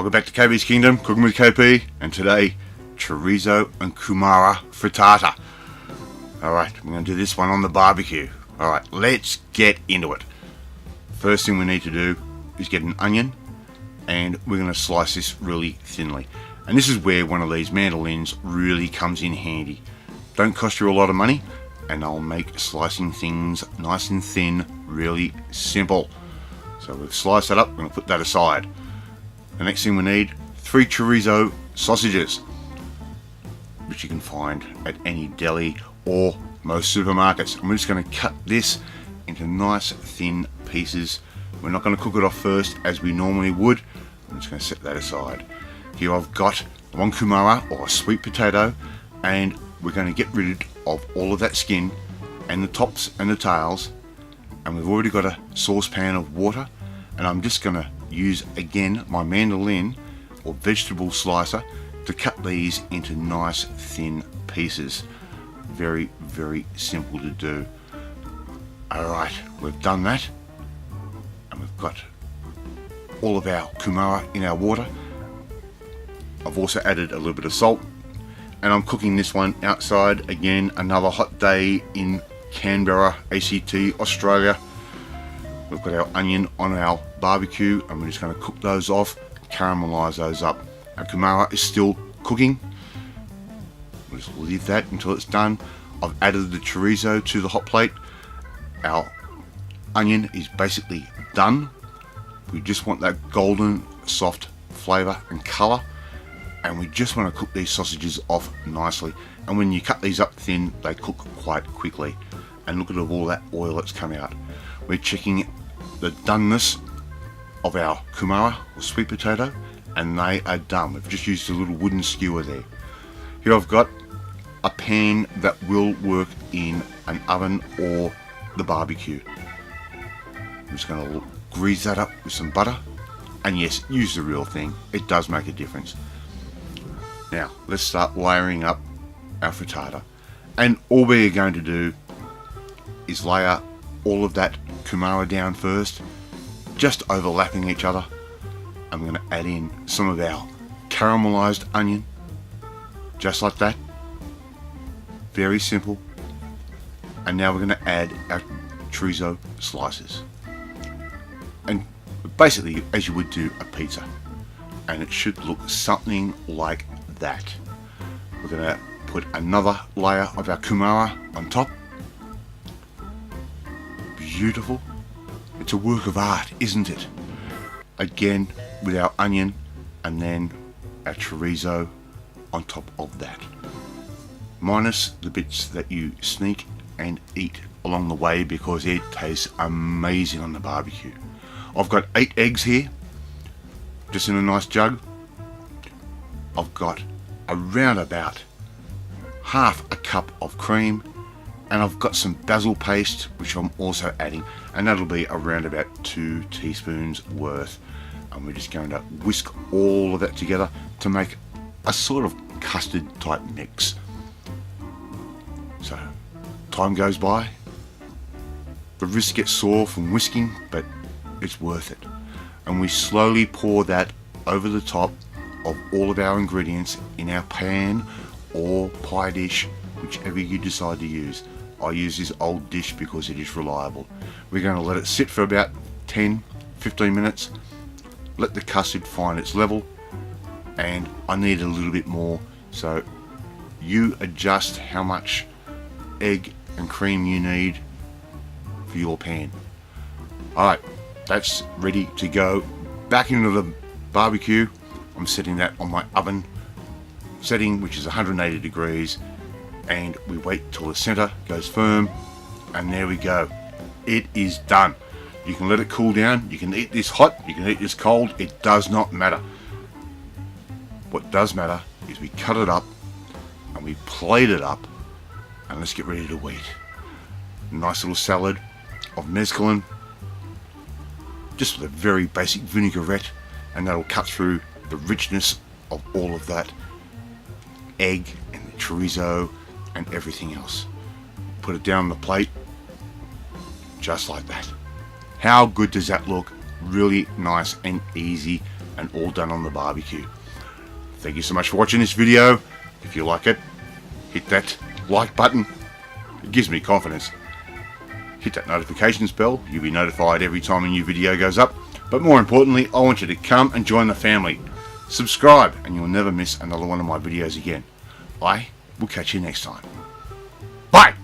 Welcome back to KB's Kingdom, Cooking with KP, and today, Chorizo and Kumara Frittata. Alright, we're going to do this one on the barbecue. Alright, let's get into it. First thing we need to do is get an onion, and we're going to slice this really thinly. And this is where one of these mandolins really comes in handy. Don't cost you a lot of money, and they'll make slicing things nice and thin really simple. So we've sliced that up, we're going to put that aside. The next thing we need, 3 chorizo sausages, which you can find at any deli or most supermarkets. And we're just going to cut this into nice thin pieces. We're not going to cook it off first as we normally would. I'm just going to set that aside. Here I've got one kumara, or a sweet potato, and we're going to get rid of all of that skin and the tops and the tails. And we've already got a saucepan of water, and I'm just going to use again my mandolin or vegetable slicer to cut these into nice thin pieces. Very, very simple to do. Alright, we've done that, and we've got all of our kumara in our water. I've also added a little bit of salt, and I'm cooking this one outside. Again, another hot day in Canberra, ACT, Australia. We've got our onion on our barbecue, and we're just going to cook those off, caramelise those up. Our kumara is still cooking. We'll just leave that until it's done. I've added the chorizo to the hot plate. Our onion is basically done. We just want that golden, soft flavour and colour, and we just want to cook these sausages off nicely. And when you cut these up thin, they cook quite quickly. And look at all that oil that's come out. We're checking the doneness of our kumara or sweet potato, and they are done. We've just used a little wooden skewer there. Here I've got a pan that will work in an oven or the barbecue. I'm just going to grease that up with some butter, and yes, use the real thing. It does make a difference. Now let's start layering up our frittata, and all we're going to do is layer all of that kumara down first, just overlapping each other. I'm going to add in some of our caramelized onion, just like that. Very simple. And now we're going to add our chorizo slices, and basically as you would do a pizza, and it should look something like that. We're going to put another layer of our kumara on top. Beautiful. It's a work of art, isn't it? Again with our onion, and then our chorizo on top of that, minus the bits that you sneak and eat along the way, because it tastes amazing on the barbecue. I've got 8 eggs here, just in a nice jug. I've got around about half a cup of cream, and I've got some basil paste which I'm also adding, and that'll be around about 2 teaspoons worth. And we're just going to whisk all of that together to make a sort of custard type mix. So time goes by, the wrist gets sore from whisking, but it's worth it. And we slowly pour that over the top of all of our ingredients in our pan or pie dish, whichever you decide to use. I use this old dish because it is reliable. We're going to let it sit for about 10-15 minutes, let the custard find its level, and I need a little bit more, so you adjust how much egg and cream you need for your pan. Alright, that's ready to go back into the barbecue. I'm setting that on my oven setting, which is 180 degrees, and we wait till the center goes firm, and there we go. It is done. You can let it cool down. You can eat this hot, you can eat this cold. It does not matter. What does matter is we cut it up and we plate it up, and let's get ready to eat. Nice little salad of mesclun, just with a very basic vinaigrette, and that'll cut through the richness of all of that egg and the chorizo and everything else. Put it down on the plate, just like that. How good does that look? Really nice and easy, and all done on the barbecue. Thank you so much for watching this video. If you like it, hit that like button. It gives me confidence. Hit that notifications bell. You'll be notified every time a new video goes up. But more importantly, I want you to come and join the family. Subscribe and you'll never miss another one of my videos again. I will catch you next time. Bye!